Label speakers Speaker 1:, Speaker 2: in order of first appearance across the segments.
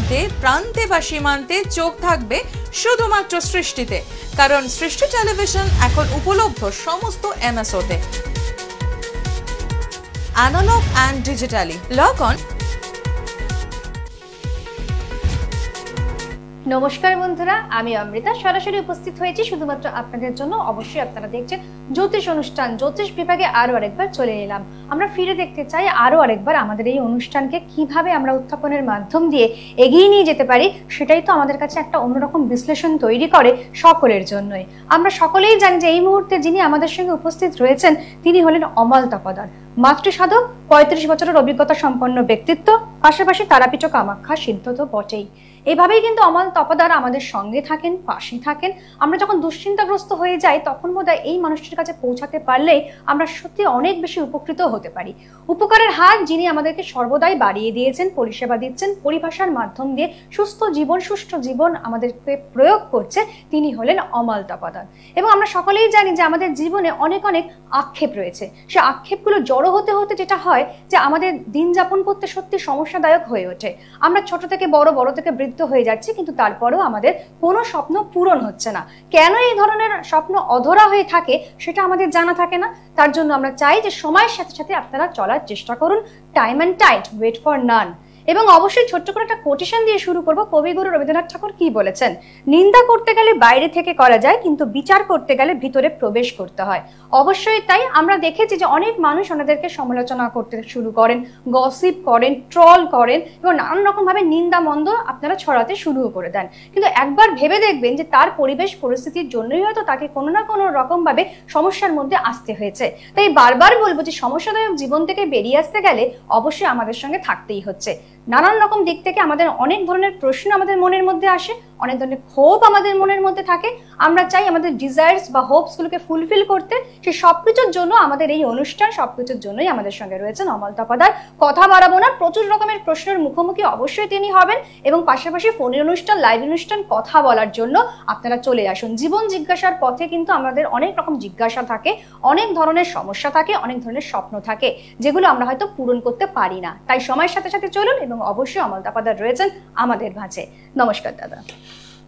Speaker 1: সীমান্তে, প্রান্তে বা সীমান্তে চোখ থাকবে শুধুমাত্র সৃষ্টিতে, কারণ সৃষ্টি টেলিভিশন এখন উপলব্ধ সমস্ত এমএসওতে, analogue and digitally. Log on.
Speaker 2: নমস্কার বন্ধুরা, আমি অমৃতা সরাসরি উপস্থিত হয়েছি শুধুমাত্র আপনাদের জন্য। অবশ্যই আপনারা দেখছেন জ্যোতিষ অনুষ্ঠান। জ্যোতিষ বিভাগে আরো আরেকবার চলে এলাম। আমরা ফিরে দেখতে চাই আরো আরেকবার আমাদের এই অনুষ্ঠানকে কিভাবে আমরা উত্থাপনের মাধ্যম দিয়ে এগিয়ে নিয়ে যেতে পারি। সেটাই তো আমাদের কাছে একটা অন্যরকম বিশ্লেষণ তৈরি করে সকলের জন্যই। আমরা সকলেই জানি যে এই মুহূর্তে যিনি আমাদের সঙ্গে উপস্থিত রয়েছেন তিনি হলেন অমল তপোদার, মাতৃসাধক, 35 বছরের অভিজ্ঞতা সম্পন্ন ব্যক্তিত্ব, পাশাপাশি তারাপীঠ কামাখ্যা সিদ্ধ তো বটেই। এইভাবেই কিন্তু অমল তপোদার আমাদের সঙ্গে থাকেন, পাশে থাকেন। আমরা যখন দুশ্চিন্তাগ্রস্ত হয়ে যাই তখন বোধহয় এই মানুষটির কাছে পৌঁছাতে পারলেই আমরা সত্যি অনেক বেশি উপকৃত হতে পারি। উপকারের হাত যিনি আমাদেরকে সর্বদাই বাড়িয়ে দিয়েছেন, পরিষেবা দিচ্ছেন, পরিভাষার মাধ্যম দিয়ে সুস্থ জীবন, সুষ্ঠু জীবন আমাদেরকে প্রয়োগ করছে, তিনি হলেন অমল তপোদার। এবং আমরা সকলেই জানি যে আমাদের জীবনে অনেক অনেক আক্ষেপ রয়েছে। সে আক্ষেপগুলো জড়ো হতে হতে যেটা হয় যে আমাদের দিন যাপন করতে সত্যি সমস্যাদায়ক হয়ে ওঠে। আমরা ছোট থেকে বড়, বড় থেকে বৃদ্ধ হয়ে যাচ্ছে, কিন্তু তারপরেও আমাদের কোনো স্বপ্ন পূরণ হচ্ছে না। কেন এই ধরনের স্বপ্ন অধরা হয়ে থাকে সেটা আমাদের জানা থাকে না। তার জন্য আমরা চাই যে সময়ের সাথে সাথে আপনারা চলার চেষ্টা করুন। Time and tide, wait for none. এবং অবশ্যই ছোট্ট করে একটা কোটেশন দিয়ে শুরু করব। কবিগুরু রবীন্দ্রনাথ ঠাকুর কি বলেছেন? নিন্দা করতে গেলে বাইরে থেকে করা যায়, কিন্তু বিচার করতে গেলে ভিতরে প্রবেশ করতে হয়। অবশ্যই তাই। আমরা দেখেছি যে অনেক মানুষ ওনাদেরকে সমালোচনা করতে শুরু করেন, গসিপ করেন, ট্রল করেন এবং নানান রকম ভাবে নিন্দা মন্দ আপনারা ছড়াতে শুরু করে দেন। কিন্তু একবার ভেবে দেখবেন যে তার পরিবেশ পরিস্থিতির জন্যই হয়তো তাকে কোনো না কোনো রকম ভাবে সমস্যার মধ্যে আসতে হয়েছে। তাই বারবার বলবো যে সমস্যাদায়ক জীবন থেকে বেরিয়ে আসতে গেলে অবশ্যই আমাদের সঙ্গে থাকতেই হচ্ছে। নানান রকম দিক থেকে আমাদের অনেক ধরনের প্রশ্ন আমাদের মনের মধ্যে আসে, অনেক ধরনের ক্ষোভ আমাদের মনের মধ্যে থাকে। আমরা চাই আমাদের ডিজায়ার্স বা হোপস গুলোকে ফুলফিল করতে। সেই সবকিছুর জন্য আমাদের এই অনুষ্ঠান, সবকিছুর জন্যই আমাদের সঙ্গে রয়েছেন অমল তপোদার। কথা বাড়াবো না, প্রচুর রকমের প্রশ্নের মুখোমুখি অবশ্যই তিনি হবেন এবং পাশাপাশি ফোনের অনুষ্ঠান, লাইভ অনুষ্ঠান, কথা বলার জন্য আপনারা চলে আসুন। জীবন জিজ্ঞাসার পথে কিন্তু আমাদের অনেক রকম জিজ্ঞাসা থাকে, অনেক ধরনের সমস্যা থাকে, অনেক ধরনের স্বপ্ন থাকে, যেগুলো আমরা হয়তো পূরণ করতে পারি না। তাই সময়ের সাথে সাথে চলুন এবং অবশ্যই অমল তপোদার রয়েছেন আমাদের মাঝে। নমস্কার দাদা।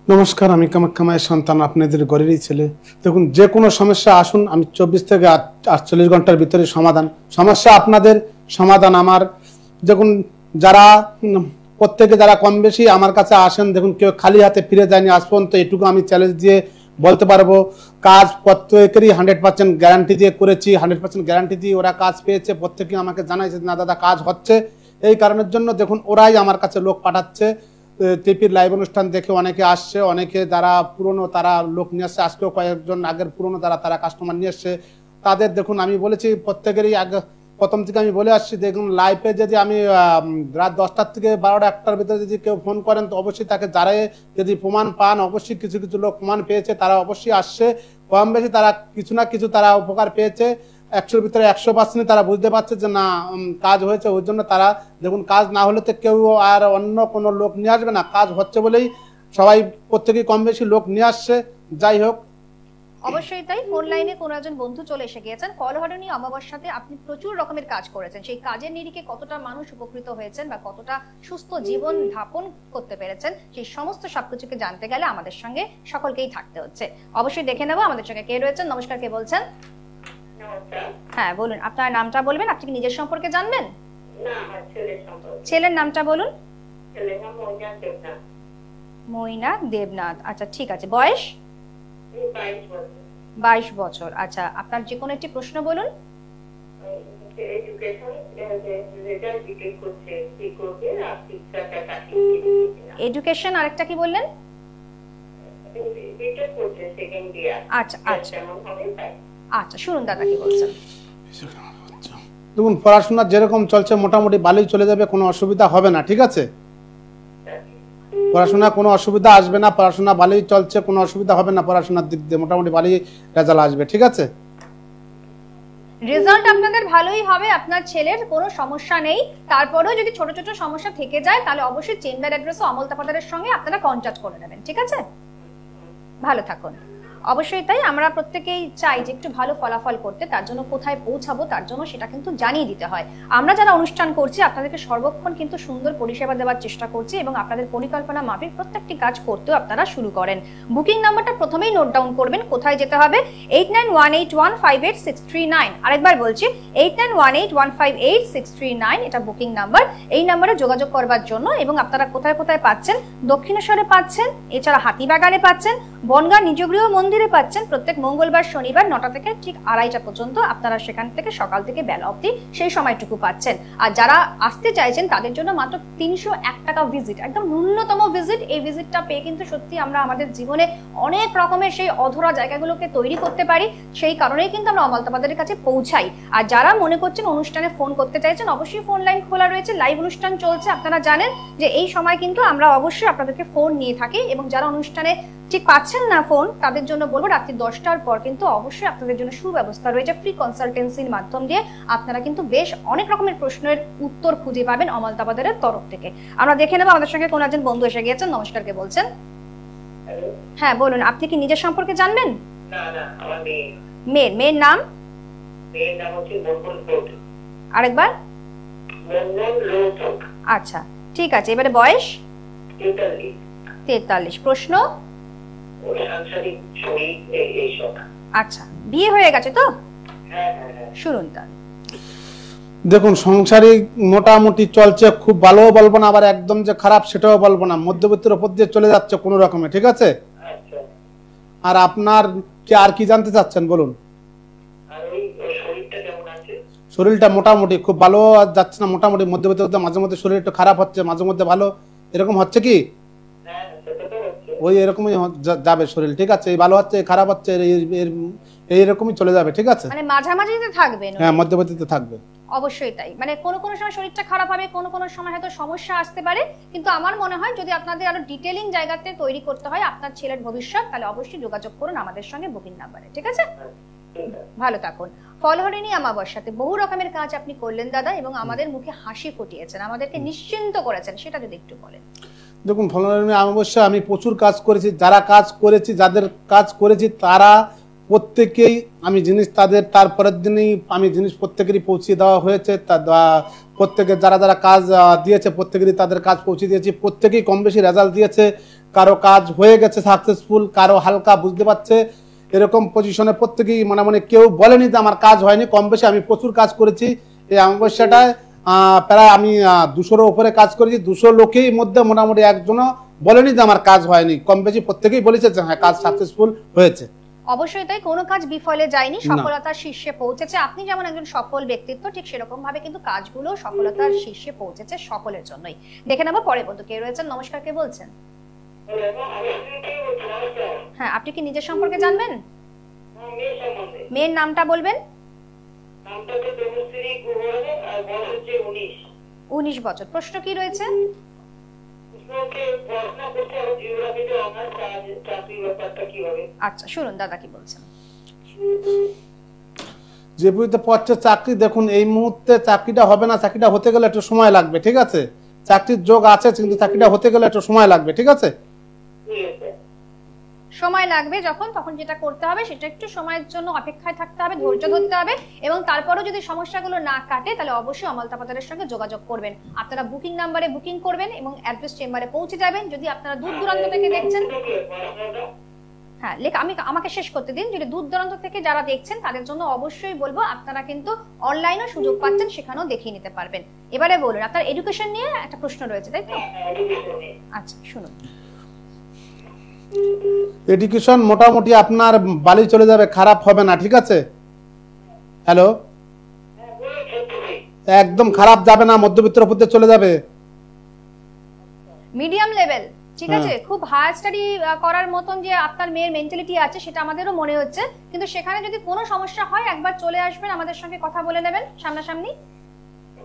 Speaker 3: নমস্কার, আমি কামাখ্যা মায়ের সন্তান, আপনাদের ঘরেরই ছেলে। দেখুন, যে কোনো সমস্যা আসুন, আমি 24 থেকে 48 ঘন্টার ভিতরে সমাধান। সমস্যা আপনাদের, সমাধান আমার। দেখুন, যারা প্রত্যেকে যারা কম বেশি আমার কাছে আসেন, দেখুন কেউ খালি হাতে ফিরে যায়নি আজ পর্যন্ত। এটুকু আমি চ্যালেঞ্জ দিয়ে বলতে পারবো। কাজ প্রত্যেকেরই 100% গ্যারান্টি দিয়ে করেছি, 100% গ্যারান্টি দিয়ে ওরা কাজ পেয়েছে। প্রত্যেকে আমাকে জানাইছে না দাদা কাজ হচ্ছে। এই কারণের জন্য দেখুন ওরাই আমার কাছে লোক পাঠাচ্ছে। টিপির লাইভ অনুষ্ঠান দেখে অনেকে আসছে, অনেকে যারা পুরনো তারা লোক নিয়ে আসছে। আজকেও কয়েকজন আগের পুরনো তারা কাস্টমার নিয়ে আসছে। তাদের দেখুন আমি বলেছি প্রত্যেকেরই আগে প্রথম থেকে আমি বলে আসছি, দেখুন লাইভে যদি আমি রাত 10টার থেকে 12টা 1টার ভিতরে যদি কেউ ফোন করেন তো অবশ্যই তাকে যারাই যদি প্রমাণ পান, অবশ্যই কিছু কিছু লোক প্রমাণ পেয়েছে, তারা অবশ্যই আসছে। কম বেশি তারা কিছু না কিছু তারা উপকার পেয়েছে। 100-র ভিতরে 100% তারা বুঝতে পারছে যে না কাজ হয়েছে। ওই জন্য তারা দেখুন কাজ না হলে তো কেউ আর অন্য কোনো লোক নিয়ে আসবে না। কাজ হচ্ছে বলেই সবাই প্রত্যেকেই কম বেশি লোক নিয়ে আসছে। যাই হোক,
Speaker 2: অবশ্যই তাই। ফোন লাইনে কোন একজন বন্ধু চলে এসে গিয়েছেন। ফলহরণী অমাবস্যাতে আপনি প্রচুর রকমের কাজ করেছেন। সেই কাজের নিরিখে কতটা মানুষ উপকৃত হয়েছেন বা কতটা সুস্থ জীবন ধাপন করতে পেরেছেন, সেই সমস্ত সবকিছুকে জানতে গেলে আমাদের সঙ্গে সকলকেই থাকতে হচ্ছে। অবশ্যই দেখে নেব আমাদের সঙ্গে কে রয়েছেন। নমস্কার, কে বলছেন? হ্যাঁ বলুন, আপনার নামটা বলবেন। আপনি কি নিজের সম্পর্কে জানবেন? ছেলের নামটা বলুন। মইনা দেবনাথ। আচ্ছা ঠিক আছে। বয়স? 22 বছর। আচ্ছা, আপনার যে কোনো একটি প্রশ্ন বলুন। এডুকেশন, আরেকটা কি বললেন? আচ্ছা আচ্ছা আচ্ছা, শুনুন দাদা কি বলছেন।
Speaker 3: দেখুন পড়াশোনা যেরকম চলছে মোটামুটি ভালোই চলে যাবে, কোনো অসুবিধা হবে না। ঠিক আছে, পড়াশোনা কোনো অসুবিধা আসবে না। পড়াশোনা ভালোই চলছে, কোনো অসুবিধা হবে না। পড়াশোনার দিক দিয়ে মোটামুটি ভালোই রেজাল্ট আসবে। ঠিক আছে,
Speaker 2: রেজাল্ট আপনাদের ভালোই হবে। আপনার ছেলের কোনো সমস্যা নেই। তারপরেও যদি ছোট ছোট সমস্যা থেকে যায় তাহলে অবশ্যই চেম্বার অ্যাড্রেস অমল তপোদারের সঙ্গে আপনারা কন্ট্যাক্ট করে নেবেন। ঠিক আছে, ভালো থাকুন। অবশ্যই তাই, আমরা প্রত্যেকেই চাই যে একটু ভালো ফলাফল করতে, তার জন্য কোথায় পৌঁছাবো তার জন্য সেটা কিন্তু জানিয়ে দিতে হয়। আমরা যারা অনুষ্ঠান করছি আপনাদেরকে সর্বক্ষণ কিন্তু সুন্দর পরিষেবা দেওয়ার চেষ্টা করছি এবং আপনাদের পরিকল্পনা মাফিক প্রত্যেকটি কাজ করতেও আপনারা শুরু করেন। বুকিং নাম্বারটা প্রথমেই নোট ডাউন করবেন, কোথায় যেতে হবে 8918158639। আরেকবার বলছি 8918158639, এটা বুকিং নাম্বার। এই নাম্বারে যোগাযোগ করবার জন্য, এবং আপনারা কোথায় কোথায় পাচ্ছেন, দক্ষিণেশ্বরে পাচ্ছেন, এছাড়া হাতিবাগানে পাচ্ছেন, বনগাঁ নিজগৃহ মন্দিরে পাচ্ছেন। প্রত্যেক মঙ্গলবার শনিবার 9টা থেকে ঠিক 2:30 পর্যন্ত আপনারা সেখান থেকে সকাল থেকে বেলা অবধি সেই সময়টুকু পাচ্ছেন। আর যারা আসতে চাইছেন তাদের জন্য মাত্র 301 টাকা ভিজিট, একদম ন্যূনতম ভিজিট। এই ভিজিটটা পেয়ে কিন্তু সত্যি আমরা আমাদের জীবনে অনেক রকমের সেই অধরা জায়গাগুলোকে তৈরি করতে পারি। সেই কারণেই কিন্তু আমরা অমলতাবাদের কাছে পৌঁছাই। আর যারা মনে করছেন অনুষ্ঠানে ফোন করতে চাইছেন, অবশ্যই ফোন লাইন খোলা রয়েছে, লাইভ অনুষ্ঠান চলছে। আপনারা জানেন যে এই সময় কিন্তু আমরা অবশ্যই আপনাদেরকে ফোন নিয়ে থাকি, এবং যারা অনুষ্ঠানে ঠিক পাচ্ছেন না ফোন, তাদের জন্য বলবো রাত্রি 10টার পর কিন্তু অবশ্যই আপনাদের জন্য সুব্যবস্থা রয়েছে। ফ্রি কনসালটেন্সির মাধ্যম দিয়ে আপনারা কিন্তু বেশ অনেক রকমের প্রশ্নের উত্তর খুঁজে পাবেন অমলতাবাদের তরফ থেকে। আমরা দেখে নেবো আমাদের সঙ্গে কোন একজন বন্ধু এসে গিয়েছেন। নমস্কার, কে বলছেন? হ্যাঁ বলুন, আপনি কি নিজের সম্পর্কে জানবেন? মেয়ের নাম? আরেকবার? আচ্ছা ঠিক আছে, এবারে বয়স? 43। প্রশ্ন? আচ্ছা, বিয়ে হয়ে গেছে তো? শুনুন তাহলে।
Speaker 3: দেখুন, সংসারিক মোটামুটি চলছে, খুব ভালোও বলবো না, আবার একদম যে খারাপ সেটাও বলবো না, মধ্যবর্তীর উপর দিয়ে চলে যাচ্ছে কোনো রকমে, ঠিক আছে? আর আপনার কি আর কি জানতে চাচ্ছেন বলুন? শরীরটা মোটামুটি খুব ভালো যাচ্ছে না, মোটামুটি মধ্যবর্তী, মাঝে মধ্যে শরীর একটু খারাপ হচ্ছে, মাঝে মধ্যে ভালো, এরকম হচ্ছে কি? ওই এরকমই যাবে শরীর, ঠিক আছে? এই ভালো হচ্ছে, খারাপ হচ্ছে, এইরকমই চলে যাবে, ঠিক আছে?
Speaker 2: মানে মাঝামাঝিতে থাকবেন?
Speaker 3: হ্যাঁ, মধ্যবর্তীতে থাকবে।
Speaker 2: অবশ্যই তাই, মানে কোনো সময় শরীরটা খারাপ হবে, কোনো সময় হয়তো সমস্যা আসতে পারে, কিন্তু আমার মনে হয় যদি আপনাদের আরো ডিটেইলিং জায়গাতে তৈরি করতে হয় আপনার ছেলের ভবিষ্যৎ, তাহলে অবশ্যই যোগাযোগ করুন আমাদের সঙ্গে বুকিং নাম্বারে, ঠিক আছে? ভালো থাকুন। ফলহরিণী অমাবস্যাতে বহু রকমের কাজ আপনি করলেন দাদা, এবং আমাদের মুখে হাসি ফুটিয়েছেন, আমাদেরকে নিশ্চিন্ত করেছেন, সেটা যদি একটু বলেন।
Speaker 3: দেখুন, ফলহরিণী অমাবস্যা আমি প্রচুর কাজ করেছি, যারা কাজ করেছি, যাদের কাজ করেছি তারা প্রত্যেকেই আমি জিনিস তারপরের দিনেই আমি জিনিস প্রত্যেকেরই পৌঁছে দেওয়া হয়েছে। প্রত্যেকে যারা যারা কাজ দিয়েছে প্রত্যেকেরই তাদের কাজ পৌঁছে দিয়েছি, প্রত্যেকেই কম বেশি রেজাল্ট দিয়েছে। কারো কাজ হয়ে গেছে সাকসেসফুল, কারো হালকা বুঝতে পারছে, এরকম পজিশনে প্রত্যেকেই মানে কেউ বলেনি যে আমার কাজ হয়নি। কম বেশি আমি প্রচুর কাজ করেছি এই অমাবস্যাটায়, প্রায় আমি 200-এর উপরে কাজ করেছি। 200 লোকেই মধ্যে মোটামুটি একজনও বলেনি যে আমার কাজ হয়নি, কম বেশি প্রত্যেকেই বলেছে যে হ্যাঁ কাজ সাকসেসফুল হয়েছে।
Speaker 2: অবশ্যই তাই, কোনো কাজ বিফলে যায়নি, সফলতার শীর্ষে পৌঁছেছে। আপনি যেমন একজন সফল ব্যক্তিত্ব, ঠিক সেরকম ভাবে কিন্তু কাজগুলো সফলতার শীর্ষে পৌঁছেছে সকলের জন্যই। দেখে নেবো পরে বন্ধু কে রয়েছেন। নমস্কার, কে বলছেন? হ্যাঁ, আপনি কি নিজের সম্পর্কে জানবেন? মেয়ের নামটা বলবেন? 19 বছর। প্রশ্ন কি রয়েছে? আচ্ছা শুনুন দাদা কি বলছেন।
Speaker 3: যে বুঝতে পারছে চাকরি, দেখুন এই মুহূর্তে চাকরিটা হবে না, চাকরিটা হতে গেলে একটু সময় লাগবে, ঠিক আছে? চাকরির যোগ আছে কিন্তু চাকরিটা হতে গেলে একটু সময় লাগবে, ঠিক আছে?
Speaker 2: সময় লাগবে তখন যেটা করতে হবে সেটা একটু সময়ের জন্য অপেক্ষায় থাকতে হবে, ধৈর্য ধরতে হবে, এবং তারপরেও যদি সমস্যাগুলো না কাটে তাহলে অবশ্যই অমলতাপাতারের সঙ্গে যোগাযোগ করবেন। আপনারা বুকিং নাম্বারে বুকিং করবেন এবং অ্যাড্রেস চেম্বারে পৌঁছে যাবেন। যদি আপনারা দূর দূরান্ত থেকে দেখছেন, হ্যাঁ আমাকে শেষ করতে দিন। যদি দূর দূরান্ত থেকে যারা দেখছেন তাদের জন্য অবশ্যই বলবো আপনারা কিন্তু অনলাইনেও সুযোগ পাচ্ছেন, সেখানেও দেখিয়ে নিতে পারবেন। এবারে বলুন, আপনার এডুকেশন নিয়ে একটা প্রশ্ন রয়েছে তাই তো? আচ্ছা শুনুন।
Speaker 3: এডুকেশন মোটামুটি আপনার বালি চলে যাবে, খারাপ হবে না, ঠিক আছে? হ্যালো, একদম খারাপ যাবে না, মধ্যবিত্তের উপর দিয়ে চলে যাবে,
Speaker 2: মিডিয়াম লেভেল, ঠিক আছে? খুব হায়ার স্টাডি করার মতন যে আপনার মেয়ের মেন্টালিটি আছে সেটা আমাদেরও মনে হচ্ছে, কিন্তু সেখানে যদি কোনো সমস্যা হয় একবার চলে আসবেন, আমাদের সঙ্গে কথা বলে নেবেন সামনাসামনি।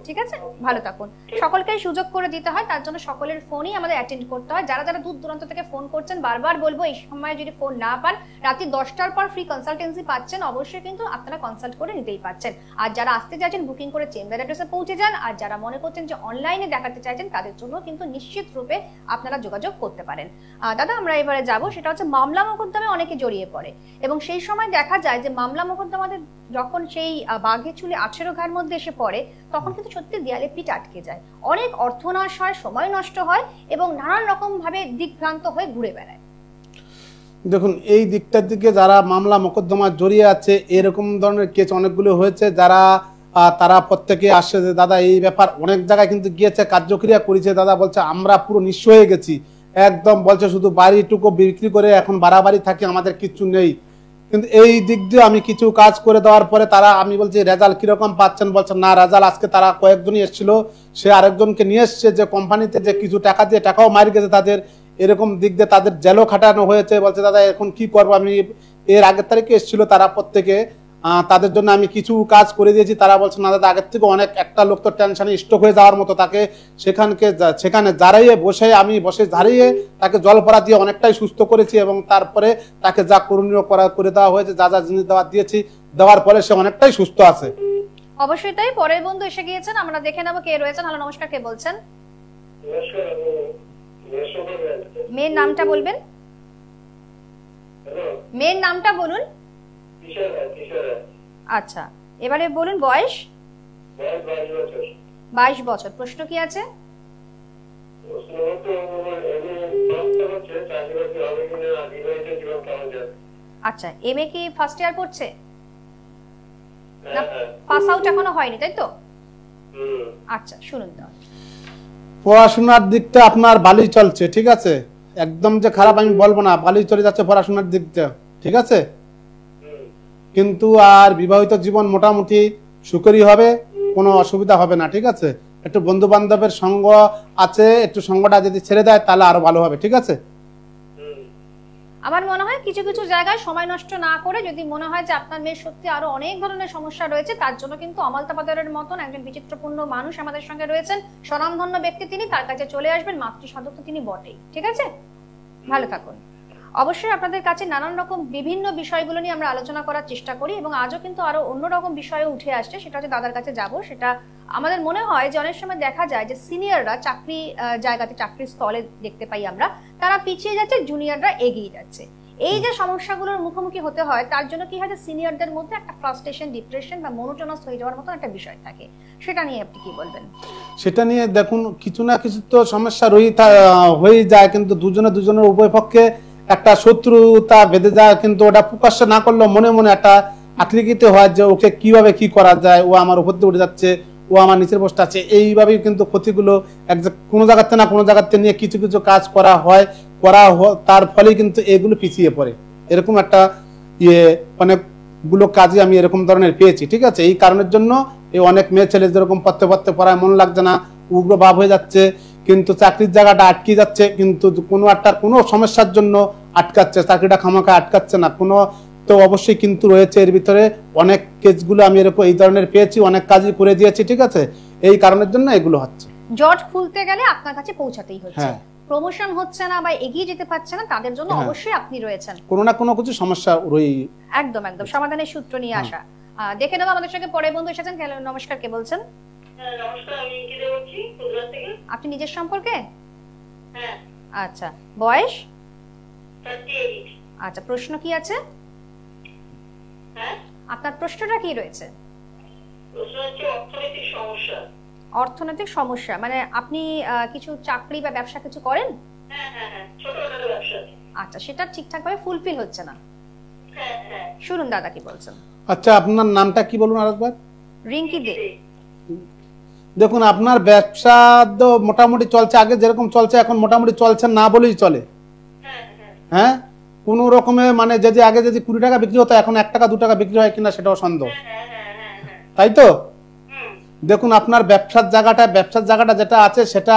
Speaker 2: ঠিক আছে, ভালো থাকুন। সকলকেই সুযোগ করে দিতে হয়, তার জন্য সকলের ফোনই আমাদের অ্যাটেন্ড করতে হয়। যারা যারা দূর দূরান্ত থেকে ফোন করছেন, বারবার বলবো এই সময় যদি ফোন না পান, রাত্রি 10টার পর ফ্রি কনসালটেন্সি পাচ্ছেন, অবশ্যই কিন্তু আপনারা কনসাল্ট করে নিতেই পাচ্ছেন। আর যারা আসতে চাইছেন বুকিং করে চেম্বার অ্যাড্রেসে পৌঁছে যান, আর যারা মনে করছেন যে অনলাইনে দেখাতে চাইছেন তাদের জন্য কিন্তু নিশ্চিত রূপে আপনারা যোগাযোগ করতে পারেন। দাদা আমরা এবারে যাব, সেটা হচ্ছে মামলা মোকদ্দমায় অনেকে জড়িয়ে পড়ে এবং সেই সময় দেখা যায় যে মামলা মোকদ্দমাদের যখন সেই বাঘে চুলে 18 ঘার মধ্যে এসে পড়ে, তখন কিন্তু সত্যি দেয়ালে পিঠ আটকে যায়, অনেক অর্থনাশ হয়, সময় নষ্ট হয় এবং নানান রকম ভাবে দিকভ্রান্ত হয়ে ঘুরে বেড়ায়।
Speaker 3: দেখুন, এই দিকটার দিকে যারা মামলা মোকদ্দমা জড়িয়ে আছে, এরকম ধরনের কেস অনেকগুলো হয়েছে। যারা তারা প্রত্যেকে আসছে যে দাদা এই ব্যাপার, অনেক জায়গায় কিন্তু গিয়েছে, কার্যক্রিয়া করেছে, দাদা বলছে আমরা পুরো নিঃস্ব হয়ে গেছি, একদম বলছে শুধু বাড়িটুকু বিক্রি করে এখন বাড়াবাড়ি থাকি, আমাদের কিচ্ছু নেই। কিন্তু এই দিক দিয়ে আমি কিছু কাজ করে দেওয়ার পরে তারা, আমি বলছি রেজাল্ট কিরকম পাচ্ছেন, বলছেন না রেজাল্ট আজকে তারা কয়েকজনই এসেছিল, সে আরেকজনকে নিয়ে এসছে যে কোম্পানিতে যে কিছু টাকা দিয়ে টাকাও মারি গেছে তাদের, এরকম দিক দিয়ে তাদের জেলও খাটানো হয়েছে। বলছে দাদা এখন কি করবো, আমি এর আগের তারিখে এসেছিল তারা প্রত্যেকে, তাদের জন্য আমি কিছু কাজ করে দিয়েছি। তারা বলছে না দাদা আগের থেকে অনেক, একটা লোক তো টেনশনে স্ট্রোক হয়ে যাওয়ার মতো, তাকে সেখানে দাঁড়িয়ে আমি বসে দাঁড়িয়ে তাকে জল পড়া দিয়ে অনেকটাই সুস্থ করেছি এবং তারপরে তাকে যা করণীয় করে দেওয়া হয়েছে, যা যা জিনিস দিয়েছি, দেওয়ার পরে সে অনেকটাই সুস্থ আছে।
Speaker 2: অবশ্যই তাই। পরের বন্ধু এসে গিয়েছেন, আমরা দেখে নেবো কে রয়েছেন। হ্যালো নমস্কার, কে বলছেন? মেয়ের নামটা বলবেন, মেয়ের নামটা বলুন। আচ্ছা, এবারে বলুন বয়স। 22 বছর। প্রশ্ন কি আছে? আচ্ছা, এমএ কি ফার্স্ট ইয়ার পড়ছে না পাস আউট এখনো হয়নি, তাই তো? আচ্ছা শুনুন তো,
Speaker 3: পড়াশোনার দিকটা আপনার ভালোই চলছে, ঠিক আছে, একদম যে খারাপ আমি বলবো না, ভালোই চলে যাচ্ছে পড়াশোনার দিকটা, ঠিক আছে। কিন্তু আর বিবাহিত জীবন মোটামুটি সুখেরই হবে, কোনো অসুবিধা হবে না, ঠিক আছে। একটু বন্ধু বান্ধবের সঙ্গ আছে, একটু সঙ্গটা যদি ছেড়ে দেয় তাহলে আরো ভালো হবে, ঠিক আছে।
Speaker 2: আমার মনে হয় কিছু কিছু জায়গায় সময় নষ্ট না করে, যদি মনে হয় যে আপনার মেয়ের সত্যি আরো অনেক ধরনের সমস্যা রয়েছে, তার জন্য কিন্তু অমালতাবাজারের মতন একজন বিচিত্রপূর্ণ মানুষ আমাদের সঙ্গে রয়েছেন, স্বনামধন্য ব্যক্তি তিনি, তার কাছে চলে আসবেন, মাতৃসাধক তো তিনি বটেই, ঠিক আছে। ভালো থাকুন। অবশ্যই আপনাদের কাছে নানান রকম বিভিন্ন বিষয়গুলো নিয়ে আমরা আলোচনা করার চেষ্টা করি এবং আজও কিন্তু আরো অন্যরকম বিষয়ে উঠে আসছে, সেটা হচ্ছে দাদার কাছে যাব। সেটা আমাদের মনে হয় যে অনেক সময় দেখা যায় যে সিনিয়ররা চাকরি জায়গাতে, চাকরির স্থলে দেখতে পাই আমরা, তারা পিছিয়ে যাচ্ছে, জুনিয়ররা এগিয়ে যাচ্ছে। এই যে সমস্যাগুলোর মুখোমুখি হতে হয়, তার জন্য কি হয় যে সিনিয়রদের মধ্যে একটা ফ্রাস্ট্রেশন, ডিপ্রেশন বা মনোটোনাস হয়ে যাওয়ার মতো একটা বিষয় থাকে। সেটা নিয়ে আপনি কি বলবেন?
Speaker 3: সেটা নিয়ে দেখুন, কিছু না কিছু তো সমস্যা হয়ে যায়, কিন্তু দুজনের উভয় পক্ষে একটা শত্রুতা বেঁধে যায়, কিন্তু ওটা প্রকাশ্য না করলেও মনে মনে একটা আকৃতিতে হয় যে ওকে কিভাবে কি করা যায়, ও আমার উপর দিয়ে উঠে যাচ্ছে, ও আমার নিচের বসতে আছে, এইভাবেই কিন্তু ক্ষতিগুলো কোনো জায়গাতে না কোনো জায়গাতে নিয়ে কিছু কিছু কাজ করা হয়, তার ফলে কিন্তু এগুলো পিছিয়ে পড়ে। এরকম একটা অনেকগুলো কাজই আমি এরকম ধরনের পেয়েছি, ঠিক আছে। এই কারণের জন্য এই অনেক মেয়ে ছেলে যেরকম পড়তে পড়ায় মন লাগছে না, উগ্র ভাব হয়ে যাচ্ছে, কিন্তু চাকরির জায়গাটা আটকে যাচ্ছে, কিন্তু কোনো সমস্যার জন্য আটকাচ্ছে, চাকরিটা খামাখা আটকাচ্ছে না কোনো, তো অবশ্যই কিন্তু রয়েছে এর ভিতরে অনেক কেসগুলো আমি এরকম এই ধরনের পেয়েছি, অনেক কাজই করে দিয়েছি, ঠিক আছে। এই কারণের জন্য এগুলো হচ্ছে।
Speaker 2: জট খুলতে গেলে আপনার কাছে পৌঁছাতেই হচ্ছে, প্রমোশন হচ্ছে না বা এগিয়ে যেতে পারছে না, তাদের জন্য অবশ্যই আপনি রয়েছেন, কোনো না কোনো কিছু সমস্যা রয়েই। একদম সমাধানের সূত্র নিয়ে আসা। দেখে নেব আমাদের সঙ্গে পরে বন্ধু এসেছেন। হ্যালো নমস্কার, কে বলছেন?
Speaker 4: নমস্কার, আমি ইঙ্কিতা বলছি গুজরাট থেকে।
Speaker 2: আপনি নিজের সম্পর্কে?
Speaker 4: হ্যাঁ।
Speaker 2: আচ্ছা, বয়স?
Speaker 4: 38।
Speaker 2: আচ্ছা, প্রশ্ন কি আছে?
Speaker 4: হ্যাঁ,
Speaker 2: আপনার প্রশ্নটা কি রয়েছে?
Speaker 4: প্রশ্ন হচ্ছে অর্থনৈতিক সমস্যা।
Speaker 2: অর্থনৈতিক সমস্যা মানে আপনি কিছু চাকরি বা ব্যবসা কিছু করেন?
Speaker 4: হ্যাঁ হ্যাঁ হ্যাঁ, ছোটখাটো ব্যবসা।
Speaker 2: আচ্ছা, সেটা ঠিকঠাক ভাবে ফুলফিল হচ্ছে না?
Speaker 4: হ্যাঁ হ্যাঁ।
Speaker 2: শুনুন দাদা কি বলছেন।
Speaker 3: আচ্ছা, আপনার নামটা কি বলুন আরেকবার?
Speaker 2: রিঙ্কি দে।
Speaker 3: দেখুন, আপনার ব্যবসা তো মোটামুটি চলছে, আগে যেরকম চলছে এখন মোটামুটি চলছে না বলেই চলে। হ্যাঁ, কোন রকমে মানে যদি আগে যদি 20 টাকা বিক্রি হতো, এখন 1 টাকা 2 টাকা বিক্রি হয় কিনা সেটাও সন্দেহ, তাই তো? দেখুন, আপনার ব্যবসার জায়গাটা যেটা আছে সেটা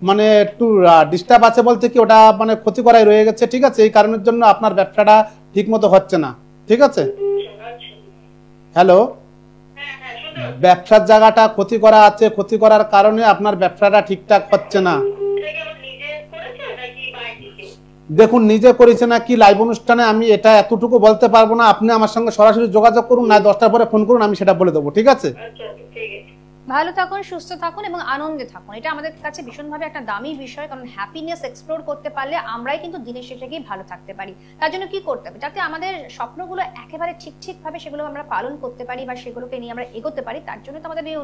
Speaker 3: মানে একটু ডিস্টার্ব আছে, বলতে কি ওটা মানে ক্ষতি করাই রয়ে গেছে, ঠিক আছে। এই কারণের জন্য আপনার ব্যবসাটা ঠিক মতো হচ্ছে না, ঠিক আছে। হ্যালো, ব্যবসার জায়গাটা ক্ষতি করা আছে, ক্ষতি করার কারণে আপনার ব্যবসাটা ঠিকঠাক হচ্ছে না।
Speaker 4: এটা কি আমার নিজে করেছে নাকি মায়ের দিকে?
Speaker 3: দেখুন নিজে করেছে না কি লাইভ অনুষ্ঠানে আমি এটা এতটুকু বলতে পারবো না, আপনি আমার সঙ্গে সরাসরি যোগাযোগ করুন, না 10টার পরে ফোন করুন, আমি সেটা বলে দেবো, ঠিক আছে?
Speaker 4: আচ্ছা ঠিক আছে।
Speaker 2: ভালো থাকুন, সুস্থ থাকুন এবং আনন্দে থাকুন। এটা আমাদের কাছে ভীষণভাবে একটা দামি বিষয়, কারণ হ্যাপিনেস এক্সপ্লোর করতে পারলে আমরাই কিন্তু দিনের শেষে গিয়ে ভালো থাকতে পারি। তার জন্য কি করতে হবে, যাতে আমাদের স্বপ্নগুলো একেবারে ঠিকভাবে সেগুলো আমরা পালন করতে পারি বা সেগুলোকে নিয়ে আমরা এগোতে পারি, তার জন্য তো আমাদের এই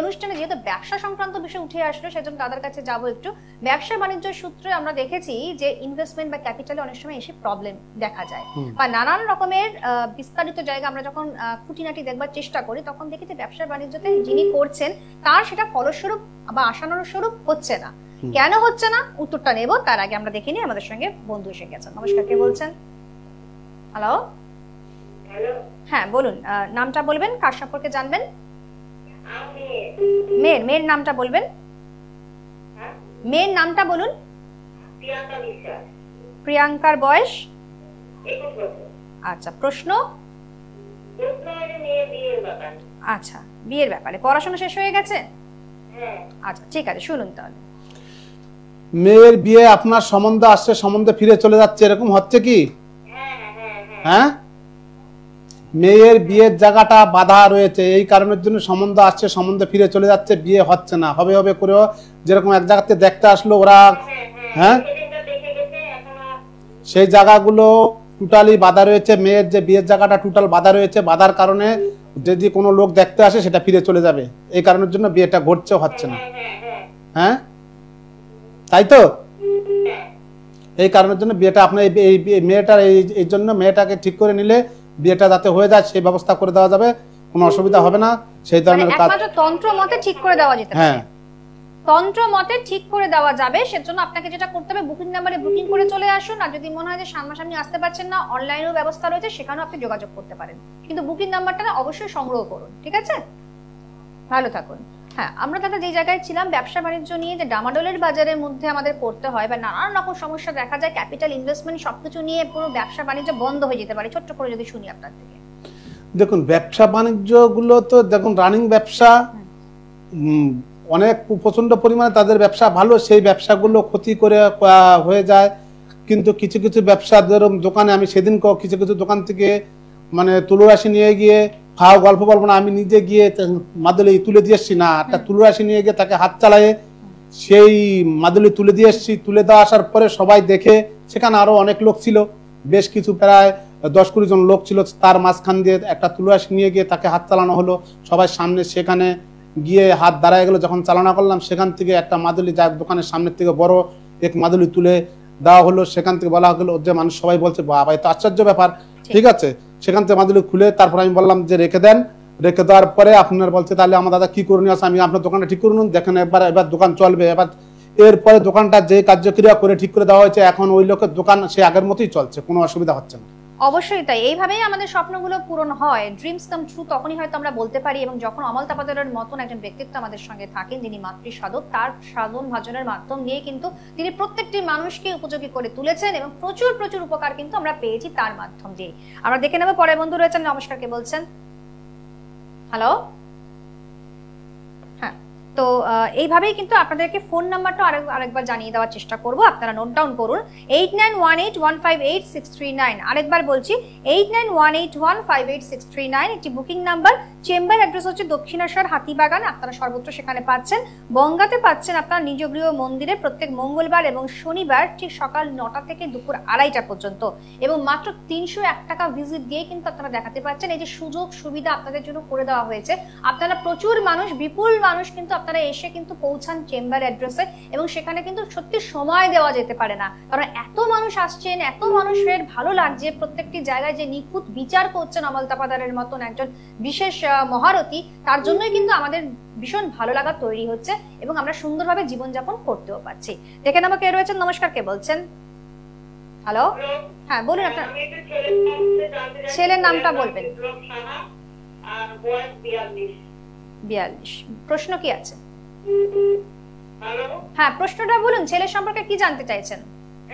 Speaker 2: অনুষ্ঠানে যেহেতু ব্যবসা সংক্রান্ত বিষয় উঠে আসলো, সেজন্য তাদের কাছে যাবো একটু। ব্যবসা বাণিজ্য সূত্রে আমরা দেখেছি যে ইনভেস্টমেন্ট বা ক্যাপিটালে অনেক সময় এসে প্রবলেম দেখা যায়, বা নানান রকমের বিস্তারিত জায়গা আমরা যখন খুঁটিনাটি দেখবার চেষ্টা করি, তখন দেখি যে ব্যবসা বাণিজ্যতে যিনি করছেন তার সেটা ফলস্বরূপ বা আশানুরূপ হচ্ছে না। কেন হচ্ছে না, উত্তরটা নেব, তার আগে আমরা দেখে নিই আমাদের সঙ্গে বন্ধু এসে গেছেন। নমস্কার, কে বলছেন? হ্যালো।
Speaker 4: হ্যালো,
Speaker 2: হ্যাঁ বলুন, নামটা বলবেন, কার সম্পর্কে জানবেন?
Speaker 4: আমি
Speaker 2: মেয়ের নামটা বলবেন,
Speaker 4: হ্যাঁ
Speaker 2: মেয়ের নামটা বলুন।
Speaker 4: প্রিয়াঙ্কা বিশ্বাস,
Speaker 2: প্রিয়াঙ্কার বয়স?
Speaker 4: 21 বছর।
Speaker 2: আচ্ছা, প্রশ্ন?
Speaker 4: প্রশ্ন হলো মেয়ে বিয়ের ব্যাপার।
Speaker 2: আচ্ছা, বিয়ের ব্যাপারে। পড়াশোনা শেষ হয়ে গেছে?
Speaker 4: হ্যাঁ
Speaker 2: আচ্ছা ঠিক আছে, শুনুন তাহলে।
Speaker 3: মেয়ের বিয়ে আপনার সম্বন্ধে আসছে, সম্বন্ধে ফিরে চলে যাচ্ছে, এরকম হচ্ছে কি?
Speaker 4: হ্যাঁ হ্যাঁ হ্যাঁ
Speaker 3: হ্যাঁ, মেয়ের বিয়ের জায়গাটা বাধা রয়েছে, এই কারণের জন্য সম্বন্ধ আসছে, সম্বন্ধে ফিরে চলে যাচ্ছে, বিয়ে হচ্ছে না। হবে হবে করেও যেরকম এক জায়গাতে দেখতে আসলো ওরা, হ্যাঁ
Speaker 4: সেদিনটা দেখে গেছে, এখনো
Speaker 3: সেই জায়গাগুলো টোটালি বাধা রয়েছে। মেয়ের যে বিয়ের জায়গাটা টোটাল বাধা রয়েছে, বাধার কারণে যদি কোনো লোক দেখতে আসে সেটা ফিরে চলে যাবে, এই কারণের জন্য বিয়েটা ঘটছে, হচ্ছে না। হ্যাঁ তাই তো, এই কারণের জন্য বিয়েটা আপনার এই মেয়েটার এই জন্য মেয়েটাকে ঠিক করে নিলে বিয়েটা যাতে হয়ে যায় সেই ব্যবস্থা করে দেওয়া যাবে, কোনো অসুবিধা হবে না, সেই ধরনের কাজ।
Speaker 2: একমাত্র তন্ত্র মতে ঠিক করে দেওয়া যেতে পারে।
Speaker 3: হ্যাঁ,
Speaker 2: তন্ত্র মতে ঠিক করে দেওয়া যাবে, সেজন্য আপনাকে যেটা করতে হবে, বুকিং নাম্বারে বুকিং করে চলে আসুন। আর যদি মনে হয় যে সামনাসামনি আসতে পারছেন না, অনলাইনেও ব্যবস্থা রয়েছে, সেখানেও আপনি যোগাযোগ করতে পারেন, কিন্তু বুকিং নাম্বারটা অবশ্যই সংগ্রহ করুন, ঠিক আছে? ভালো থাকুন। হ্যাঁ, আমরা দাদা যে জায়গায় ছিলাম, ব্যবসা বাণিজ্য নিয়ে যে ডামাডোলের বাজারের মধ্যে আমাদের পড়তে হয় বা নানান রকম সমস্যা দেখা যায়, ক্যাপিটাল ইনভেস্টমেন্ট সবকিছু নিয়ে পুরো ব্যবসা বাণিজ্য বন্ধ হয়ে যেতে পারে। ছোট্ট করে যদি শুনি আপনার থেকে।
Speaker 3: দেখুন ব্যবসা বাণিজ্য গুলো তো দেখুন রানিং ব্যবসা, অনেক প্রচন্ড পরিমাণে তাদের ব্যবসা ভালো, সেই ব্যবসাগুলো ক্ষতি করে হয়ে যায়। কিন্তু কিছু কিছু ব্যবসা ধরুন দোকানে, আমি সেদিন কিছু কিছু দোকান থেকে মানে তুলোরাশি নিয়ে গিয়ে, খাও গল্প বলবো না, আমি নিজে গিয়ে মাদুলি তুলে দিয়ে এসছি, না একটা তুলোরাশি নিয়ে গিয়ে তাকে হাত চালায়ে সেই মাদুলি তুলে দিয়ে এসছি। তুলে দেওয়া আসার পরে সবাই দেখে, সেখানে আরো অনেক লোক ছিল, বেশ কিছু প্রায় 10-20 জন লোক ছিল, তার মাঝখান দিয়ে একটা তুলোরাশি নিয়ে গিয়ে তাকে হাত চালানো হলো সবাই সামনে। সেখানে গিয়ে হাত দাঁড়ায় গেল, যখন চালনা করলাম সেখান থেকে একটা মাদুলি, যার দোকানের সামনের থেকে বড় এক মাদুলি তুলে দেওয়া হলো। সেখান থেকে বলা হলো যে মানুষ সবাই বলছে বাবা এত আশ্চর্য ব্যাপার, ঠিক আছে। সেখান থেকে মাদুলি খুলে তারপর আমি বললাম যে রেখে দেন। রেখে দেওয়ার পরে আপনার বলছে তাহলে আমার দাদা কি করুন, আমি আপনার দোকানটা ঠিক করুন, দেখেন এবার দোকান চলবে। এবার এরপরে দোকানটা যে কার্যক্রিয়া করে ঠিক করে দেওয়া হয়েছে, এখন ওই লোকের দোকান সে আগের মতোই চলছে, কোনো অসুবিধা হচ্ছে না।
Speaker 2: অবশ্যই তাই, এইভাবেই আমাদের স্বপ্নগুলো পূরণ হয়, ড্রিমস কাম ট্রু তখনই হয়তো আমরা বলতে পারি। এবং যখন অমল তাপাদারের মতন একজন ব্যক্তিত্ব আমাদের সঙ্গে থাকেন, যিনি মাতৃ সাধক, তার সাধন ভজনের মাধ্যম দিয়ে কিন্তু তিনি প্রত্যেকটি মানুষকে উপযোগী করে তুলেছেন এবং প্রচুর প্রচুর উপকার কিন্তু আমরা পেয়েছি তার মাধ্যম দিয়ে। আমরা দেখে নেব পরে বন্ধু রয়েছেন। নমস্কার, কে বলছেন? হ্যালো। হ্যাঁ, তো এইভাবেই কিন্তু আপনাদেরকে ফোন নাম্বারটা আরেকবার জানিয়ে দেওয়ার চেষ্টা করব, আপনারা নোট ডাউন করুন। 8918158639। আরেকবার বলছি 8918158639 একটি বুকিং নাম্বার। চেম্বার অ্যাড্রেস হচ্ছে দক্ষিণেশ্বর হাতিবাগান, আপনারা সর্বত্র সেখানে পাচ্ছেন। বঙ্গাতে পাচ্ছেন আপনার নিজ গৃহ মন্দিরে প্রত্যেক মঙ্গলবার এবং শনিবার ঠিক সকাল 9টা থেকে দুপুর 2:30 পর্যন্ত, এবং মাত্র 301 টাকা ভিজিট দিয়ে কিন্তু আপনারা দেখাতে পাচ্ছেন। এই যে সুযোগ সুবিধা আপনাদের জন্য করে দেওয়া হয়েছে, আপনারা প্রচুর মানুষ, বিপুল মানুষ কিন্তু আপনারা এসে কিন্তু পৌঁছান চেম্বার অ্যাড্রেসে, এবং সেখানে কিন্তু সত্যি সময় দেওয়া যেতে পারে না, কারণ এত মানুষ আসছেন, এত মানুষের ভালো লাগছে। প্রত্যেকটি জায়গায় যে নিখুঁত বিচার করছেন অমল তাপাদারের মতন একজন বিশেষ মহারথী, তার জন্যই কিন্তু আমাদের ভীষণ ভালো লাগা তৈরি হচ্ছে এবং আমরা সুন্দরভাবে জীবনযাপন করতেও পারছি। দেখে নামা কে রয়েছেন? নমস্কার, কে বলছেন? হ্যালো। হ্যাঁ বলুন, আপনার ছেলের নামটা বলবেন। 42। প্রশ্ন কি আছে? হ্যাঁ প্রশ্নটা বলুন, ছেলের সম্পর্কে কি জানতে চাইছেন?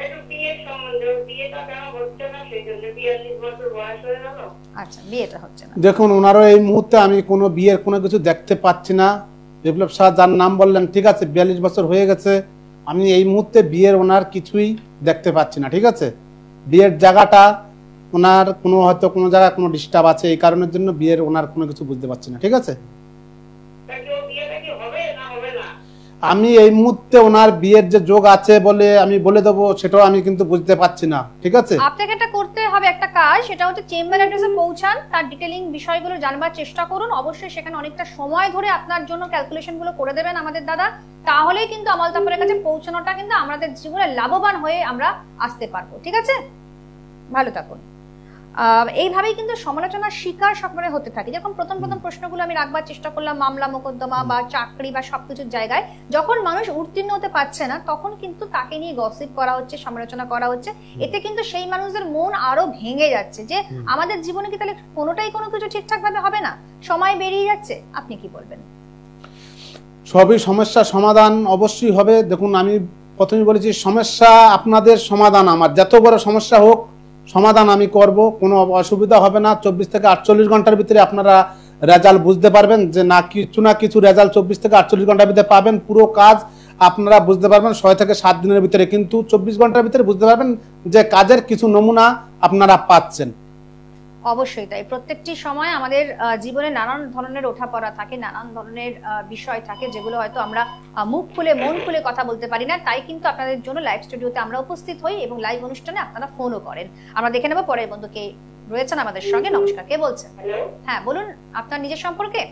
Speaker 4: একটু বিয়ের সম্বন্ধে, বিয়েটা কেন হচ্ছে না সেই জন্য, 42 বছর বয়স হয়ে গেল।
Speaker 2: আচ্ছা, বিয়েটা হচ্ছে না।
Speaker 3: দেখুন ওনারও এই মুহূর্তে আমি কোনো বিয়ের কোনো কিছু দেখতে পাচ্ছি না। বিপ্লব শাহ যার নাম বললেন, ঠিক আছে 42 বছর হয়ে গেছে, আমি এই মুহূর্তে বিয়ের ওনার কিছুই দেখতে পাচ্ছি না। ঠিক আছে, বিয়ের জায়গাটা ওনার কোনো হয়তো কোনো জায়গায় কোনো ডিস্টার্ব আছে, এই কারণের জন্য বিয়ের ওনার কোনো কিছু বুঝতে পারছি না। ঠিক আছে,
Speaker 4: তা কি ও বিয়েটা কি হবে না হবে না?
Speaker 3: আমি এই মুহূর্তে ওনার বিয়ের যে যোগ আছে বলে আমি বলে দেবো, সেটাও আমি কিন্তু বুঝতে পারছি না। ঠিক আছে,
Speaker 2: আপনাকে এটা করতে হবে একটা কাজ, সেটা হচ্ছে চেম্বার অ্যাড্রেসে পৌঁছান, তার ডিটেইলিং বিষয়গুলো জানবার চেষ্টা করুন। অবশ্যই সেখানে অনেকটা সময় ধরে আপনার জন্য ক্যালকুলেশনগুলো করে দেবেন আমাদের দাদা, তাহলেই কিন্তু আমলতাপুরের কাছে পৌঁছানোটা কিন্তু আমাদের জীবনে লাভবান হয়ে আমরা আসতে পারবো। ঠিক আছে, ভালো থাকুন। এইভাবেই কিন্তু সমালোচনার শিকার সকলে হতে থাকে। যখন প্রথম প্রশ্নগুলো আমি রাখবার চেষ্টা করলাম মামলা মোকদ্দমা বা চাকরি বা সবকিছুর জায়গায়, যখন মানুষ উত্তীর্ণ হতে পারছে না তখন কিন্তু তাকে নিয়ে গসিপ করা হচ্ছে, সমালোচনা করা হচ্ছে। এতে কিন্তু সেই মানুষদের মন আরো ভেঙে যাচ্ছে যে আমাদের জীবনে কি তাহলে কোনোটাই কোনো কিছু ঠিকঠাক ভাবে হবে না, সময় বেরিয়ে যাচ্ছে। আপনি কি বলবেন?
Speaker 3: সবই সমস্যা সমাধান অবশ্যই হবে। দেখুন আমি প্রথমে বলেছি, সমস্যা আপনাদের, সমাধান আমার। যত বড় সমস্যা হোক সমাধান আমি করব, কোনো অসুবিধা হবে না। 24 থেকে 48 ঘন্টার ভিতরে আপনারা রেজাল্ট বুঝতে পারবেন যে না কিছু রেজাল্ট 24 থেকে 48 ঘন্টার ভিতরে পাবেন। পুরো কাজ আপনারা বুঝতে পারবেন 6 থেকে 7 দিনের ভিতরে, কিন্তু 24 ঘন্টার ভিতরে বুঝতে পারবেন যে কাজের কিছু নমুনা আপনারা পাচ্ছেন।
Speaker 2: অবশ্যই তাই। প্রত্যেকটি সময় আমাদের জীবনে নানান ধরনের ওঠাপড়া থাকে, নানান ধরনের বিষয় থাকে যেগুলো হয়তো আমরা মুখ খুলে মন খুলে কথা বলতে পারি না। তাই কিন্তু আপনাদের জন্য লাইভ স্টুডিওতে আমরা উপস্থিত হই এবং লাইভ অনুষ্ঠানে আপনারা ফোনও করেন। আমরা দেখে নেব পরের বন্ধু কে রয়েছেন আমাদের সঙ্গে। নমস্কার, কে বলছেন?
Speaker 4: হ্যালো,
Speaker 2: হ্যাঁ বলুন, আপনার নিজের সম্পর্কে।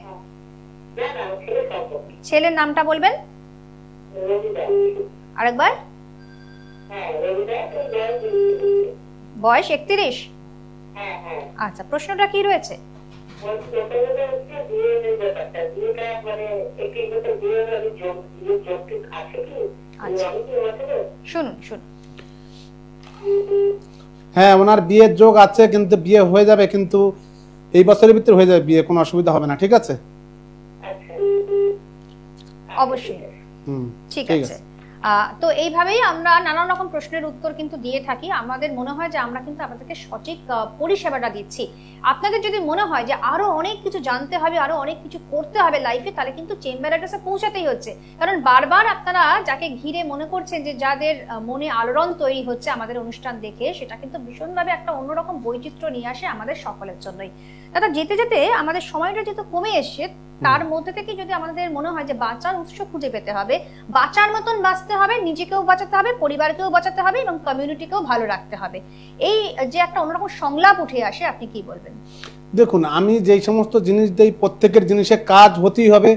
Speaker 4: না না ছেলে সম্পর্কে।
Speaker 2: ছেলের নামটা বলবেন
Speaker 4: রবিদা।
Speaker 2: আরেকবার।
Speaker 4: হ্যাঁ রবিদা, তো
Speaker 2: বয়স 31।
Speaker 4: হ্যাঁ হ্যাঁ।
Speaker 2: আচ্ছা, প্রশ্নটা কি রয়েছে?
Speaker 4: ওই ছোটবেলা হচ্ছে বিয়ের ব্যাপারটা, বিয়েটা মানে 21 বছর বিয়ে হলে যোগ ঠিক আছে কি?
Speaker 2: আচ্ছা।
Speaker 4: আমি কি বলতে?
Speaker 2: শুনুন।
Speaker 3: হ্যাঁ ওনার বিয়ের যোগ আছে, কিন্তু বিয়ে হয়ে যাবে, কিন্তু এই বছরের ভিতরে হয়ে যাবে বিয়ে, কোনো অসুবিধা হবে না। ঠিক আছে,
Speaker 4: আচ্ছা
Speaker 2: অবশ্যই। ঠিক
Speaker 3: ঠিক
Speaker 2: আছে। তো এইভাবেই আমরা নানান রকম প্রশ্নের উত্তর কিন্তু দিয়ে থাকি। আমাদের মনে হয় যে আমরা কিন্তু আপনাদেরকে সঠিক পরিষেবাটা দিচ্ছি। আপনাদের যদি মনে হয় যে আরো অনেক কিছু জানতে হবে, আরো অনেক কিছু করতে হবে লাইফে, তাহলে কিন্তু চেম্বার অ্যাড্রেসে পৌঁছাতেই হচ্ছে। কারণ বারবার আপনারা যাকে ঘিরে মনে করছেন যে যাদের মনে আলোড়ন তৈরি হচ্ছে আমাদের অনুষ্ঠান দেখে, সেটা কিন্তু ভীষণভাবে একটা অন্যরকম বৈচিত্র্য নিয়ে আসে আমাদের সকলের জন্যই। দাদা, যেতে যেতে আমাদের সময়টা যেহেতু কমে এসছে, তার মধ্যে থেকে যদি আমাদের মনে হয় যে বাঁচার উৎস খুঁজে পেতে হবে, বাঁচার মতন বাঁচতে হবে, নিজেকেও বাঁচাতে হবে, পরিবারকেও বাঁচাতে হবে এবং কমিউনিটিকেও ভালো রাখতে হবে, এই যে একটা অন্যরকম সংলাপ উঠে আসে, আপনি কি বলবেন?
Speaker 3: দেখুন আমি যেই সমস্ত জিনিস দেই প্রত্যেকের জিনিসে কাজ হতেই হবে।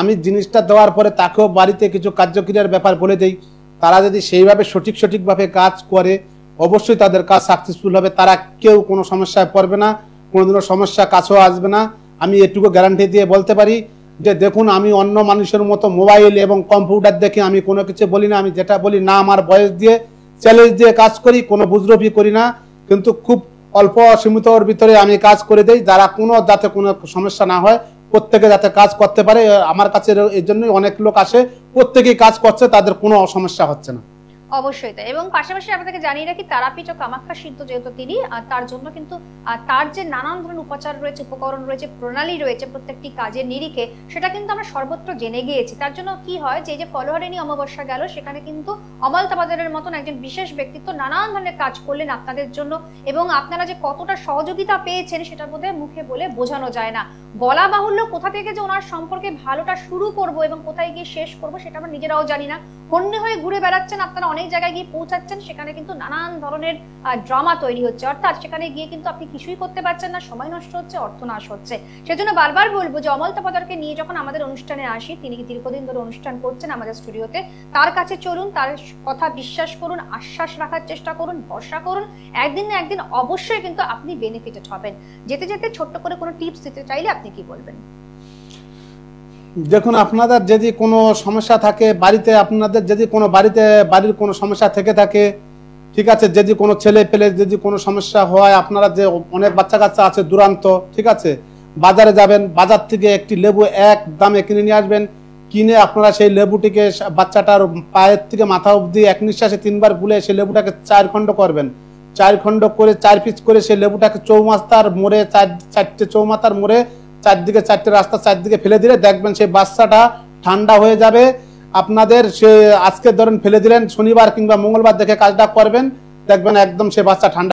Speaker 3: আমি জিনিসটা দেওয়ার পরে তাকেও বাড়িতে কিছু কার্যক্রিয়ার ব্যাপার বলে দেই। তারা যদি সেইভাবে সঠিকভাবে কাজ করে অবশ্যই তাদের কাজ সাকসেসফুল হবে। তারা কেউ কোনো সমস্যায় পড়বে না, কোনোদিনও সমস্যা কাছেও আসবে না। আমি এটুকু গ্যারান্টি দিয়ে বলতে পারি যে দেখুন আমি অন্য মানুষের মতো মোবাইল এবং কম্পিউটার দেখে আমি কোনো কিছু বলি না। আমি যেটা বলি না আমার বয়স দিয়ে চ্যালেঞ্জ দিয়ে কাজ করি, কোনো বুজরুপি করি না, কিন্তু খুব অল্প সীমিতর ভিতরে আমি কাজ করে দেই, যারা যাতে কোনো সমস্যা না হয়, প্রত্যেকে যাতে কাজ করতে পারে। আমার কাছে এর জন্যই অনেক লোক আসে, প্রত্যেকেই কাজ করছে, তাদের কোনো সমস্যা হচ্ছে না।
Speaker 2: অবশ্যই তাই। এবং পাশাপাশি আপনাদেরকে জানিয়ে রাখি, তারাপীঠ ও কামাখ্যা সিদ্ধ যেহেতু তিনি, তার জন্য কিন্তু তার যে নানান ধরনের উপাচার রয়েছে, উপকরণ রয়েছে, প্রণালী রয়েছে প্রত্যেকটি কাজের নিরিখে, সেটা কিন্তু আমরা সর্বত্র জেনে গিয়েছি। তার জন্য কি হয় যে ফলোহারিণী অমাবস্যা গেল, সেখানে কিন্তু অমলতাবাজারের মতন একজন বিশেষ ব্যক্তিত্ব নানান ধরনের কাজ করলেন আপনাদের জন্য, এবং আপনারা যে কতটা সহযোগিতা পেয়েছেন সেটা বোধহয় মুখে বলে বোঝানো যায় না। বলা বাহুল্য, কোথা থেকে যে ওনার সম্পর্কে ভালোটা শুরু করব এবং কোথায় গিয়ে শেষ করব সেটা আমরা নিজেরাও জানি না। হন্যে হয়ে ঘুরে বেড়াচ্ছেন আপনারা, অনেক জায়গায় গিয়ে পৌঁছাচ্ছেন, সেখানে কিন্তু নানান ধরনের ড্রামা তৈরি হচ্ছে, অর্থাৎ সেখানে গিয়ে কিন্তু আপনি কিছুই করতে পারছেন না, সময় নষ্ট হচ্ছে, অর্থ নাশ হচ্ছে। সেজন্য বারবার বলবো যে অমলতাবাজারকে নিয়ে যখন আমাদের অনুষ্ঠানে আসি, তিনি দীর্ঘদিন ধরে অনুষ্ঠান করছেন আমাদের স্টুডিওতে, তার কাছে চলুন, তার কথা বিশ্বাস করুন, আশ্বাস রাখার চেষ্টা করুন, ভরসা করুন, একদিন না একদিন অবশ্যই কিন্তু আপনি বেনিফিটেড হবেন। যেতে যেতে ছোট্ট করে কোনো টিপস দিতে চাইলে আপনি কি বলবেন?
Speaker 3: দেখুন আপনাদের যদি কোনো সমস্যা থাকে বাড়িতে, আপনাদের যদি কোনো বাড়ির কোনো সমস্যা থেকে থাকে, ঠিক আছে, যদি কোনো ছেলে পেলে যদি কোনো সমস্যা হয়, আপনারা যে অনেক বাচ্চা কাচ্চা আছে দূরান্ত, ঠিক আছে, বাজারে যাবেন, বাজার থেকে একটি লেবু এক দামে কিনে নিয়ে আসবেন, কিনে আপনারা সেই লেবুটিকে বাচ্চাটার পায়ের থেকে মাথা অবধি এক নিঃশ্বাসে 3 বার গুলে সেই লেবুটাকে 4 খণ্ড করবেন। 4 খণ্ড করে 4 পিস করে সেই লেবুটাকে চৌমাথার মোড়ে 4টে চৌমাথার মোড়ে 4দিকে 4টে রাস্তা 4দিকে ফেলে দিলে দেখবেন সেই বাচ্চাটা ঠান্ডা হয়ে যাবে। আপনাদের সে আজকে ধরেন ফেলে দিলেন, শনিবার কিংবা মঙ্গলবার দেখে কাজটা করবেন, দেখবেন একদম সে বাচ্চা ঠান্ডা